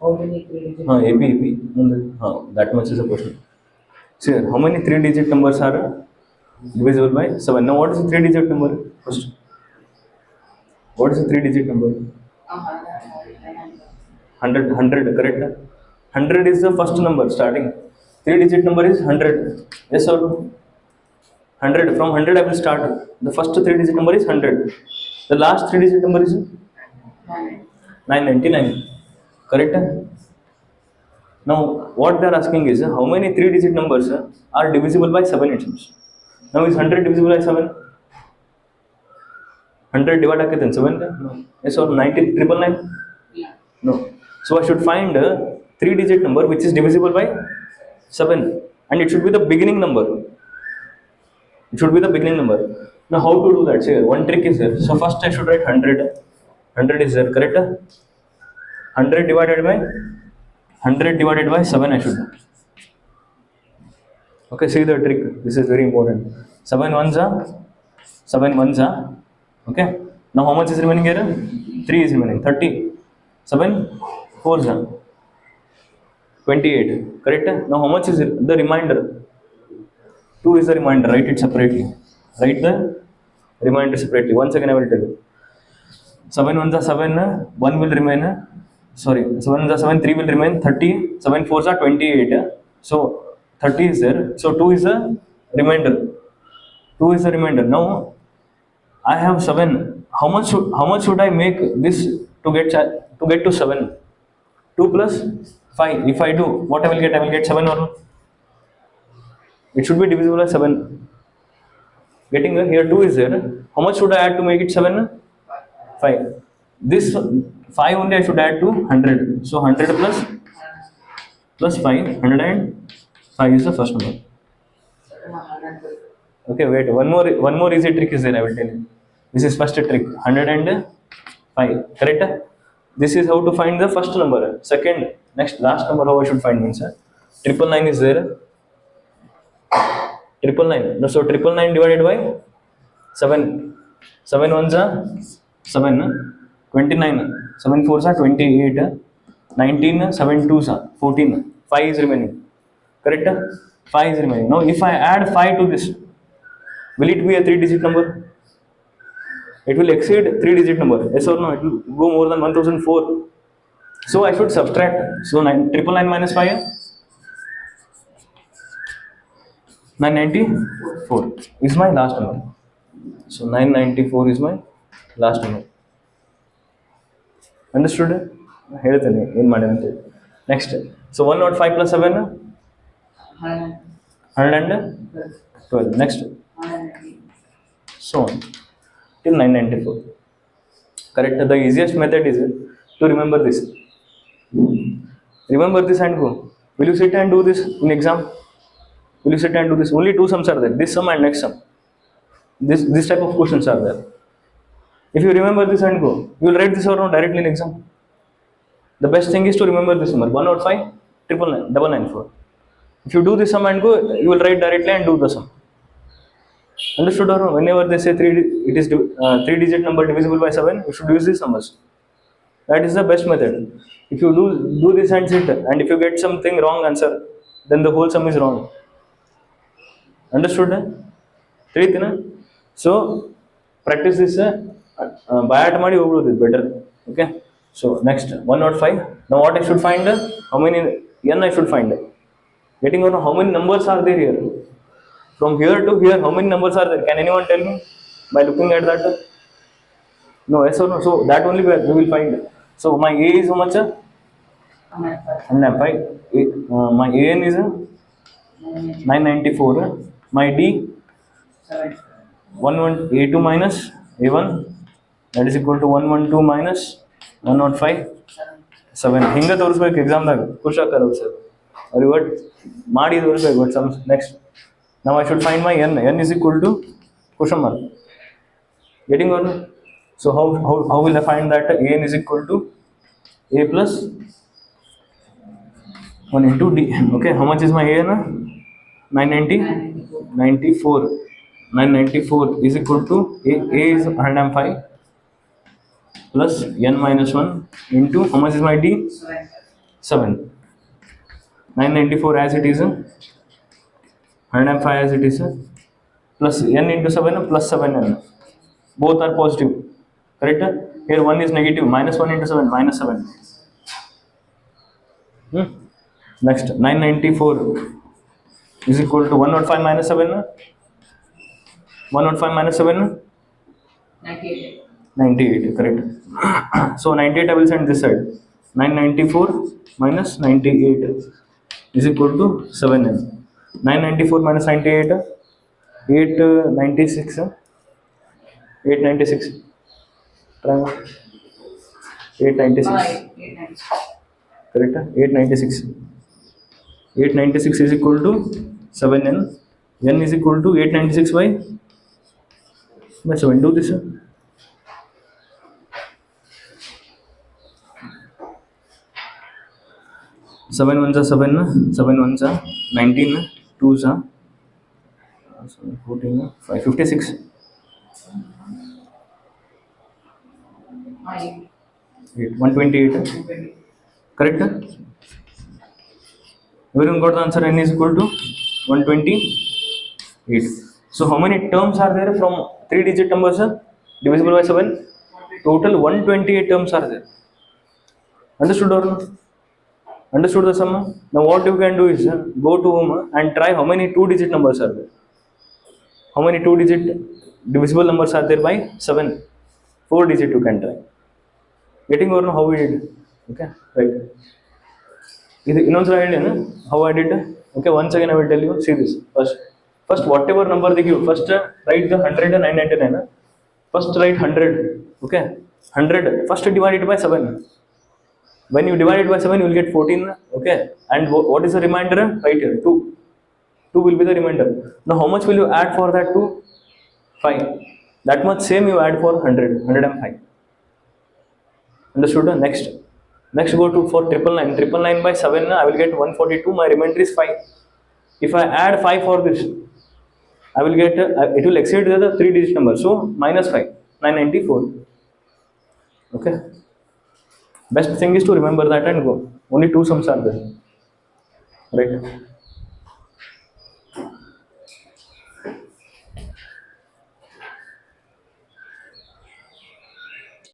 How many 3 digit? AP. That much is a question. See, how many 3-digit numbers are divisible by 7? Now, what is a 3-digit number? First, what is a 3-digit number? 100, correct? 100 is the first number starting. 3-digit number is 100. Yes or no? 100. From 100 I will start. The first 3-digit number is 100. The last 3-digit number is 999. Correct? Now, what they are asking is how many 3-digit numbers are divisible by 7 items. Now, is 100 divisible by 7? 100 divided by 7? No. Yes or 999? No. So, I should find a 3-digit number which is divisible by 7, and it should be the beginning number. It should be the beginning number. Now, how to do that? Say, one trick is there. So, first I should write 100. 100 is there, correct? 100 divided by 7 I should do. Okay, see the trick. This is very important. 7 ones are 7 ones are. Okay. Now, how much is remaining here? 3 is remaining. 30. 7 4s are 28. Correct? Now, how much is it? The remainder? 2 is the remainder. Write it separately. Write the remainder separately. Once again, I will tell you. 7 ones are 7. 1 will remain. Sorry, 7 ones are 7. 3 will remain. 30. 7 4s are 28. So, 30 is there. So, 2 is the remainder. 2 is the remainder. Now, I have 7. How much should I make this to get to 7? 2 plus 5. If I do, what I will get? I will get 7 or no? It should be divisible by 7. Getting here 2 is there. How much should I add to make it 7? 5. This 5 only I should add to 100. So 100 plus 5. 105 is the first number. Okay, wait. One more easy trick is there. I will tell you. This is first trick. 105. Correct? This is how to find the first number. Second, last number how I should find means 999 is there. 999. No, so 999 divided by 7. 7 ones are 7. 29. 7 4s are 28. 19. 7 2s are 14. 5 is remaining. Correct? 5 is remaining. Now, if I add 5 to this, will it be a 3-digit number? It will exceed 3-digit number. Yes or no? It will go more than 1004. So, I should subtract. So, 999 minus 5. 994 is my last number. So 994 is my last number. Understood? Next. So 105 plus 7? 112. Next. So on. Till 994. Correct? The easiest method is to remember this. Remember this and go. Will you sit and do this in exam? Will you sit and do this? Only 2 sums are there. This sum and next sum. This type of questions are there. If you remember this and go, you will write this or not directly in exam. The best thing is to remember this number 105 999 If you do this sum and go, you will write directly and do the sum. Understood or no? Whenever they say it is 3-digit number divisible by 7, you should use these numbers. That is the best method. If you do this and sit, and if you get something wrong answer, then the whole sum is wrong. Understood? So practice this by heart madi hogodu better. Okay. So next 105. Now what I should find? How many n I should find? Getting on how many numbers are there here? From here to here, how many numbers are there? Can anyone tell me by looking at that? No, yes or no? So that only we will find. So my A is how much? 105. My AN is 994. My D A2 minus A1, that is equal to 112 minus 105 7. Hinga ತೋರಿಸಬೇಕು exam ದಾಗ ಖುಷಿ ಆಗ್ತಾರೆ sir ಅವ್ರು ಇವತ್ತು ಮಾಡಿ ತೋರಿಸಬೇಕು what sums next. Now I should find my n is equal to question mark. Getting on? So how will I find that an is equal to a plus 1 into d? Okay, how much is my an? 994 is equal to a is 105 plus n minus 1 into how much is my d? 7. 994 as it is, 105 as it is, plus n into 7 plus 7n. Both are positive. Correct? Here 1 is negative. Minus 1 into 7, minus 7. Next, 994 is equal to 105 minus 7. 105 minus 7. 98. 98, correct. So 98 I will send this side. 994 minus 98 is equal to 7n. 994 minus 98, 896. 896. Try 896. 896. Correct? 896. 896 is equal to 7n. N is equal to 896 by 7. Do this. 7 ones are 7, 7 ones are 19, 2s are 14, 556. 128. Correct? Everyone got the answer. N is equal to 128. So how many terms are there from 3-digit numbers divisible by 7? Total 128 terms are there. Understood or no? Understood the sum? Now what you can do is go to home and try how many 2-digit numbers are there. How many 2-digit divisible numbers are there by 7? 4-digit you can try. Getting over how we did? Okay, right. How I did? Okay, once again I will tell you. See this. First whatever number they give, first write the 100 and 999. First write 100. Okay, 100. First divide it by 7. When you divide it by 7, you will get 14. Okay, and what is the remainder? Right here, 2. 2 will be the remainder. Now how much will you add for that 2? 5. That much same you add for 100. 105. Understood? Next go to for 999. 999 by 7, I will get 142. My remainder is 5. If I add 5 for this, I will get it will exceed the 3-digit number. So minus 5, 994. Okay. Best thing is to remember that and go. Only 2 sums are there. Right.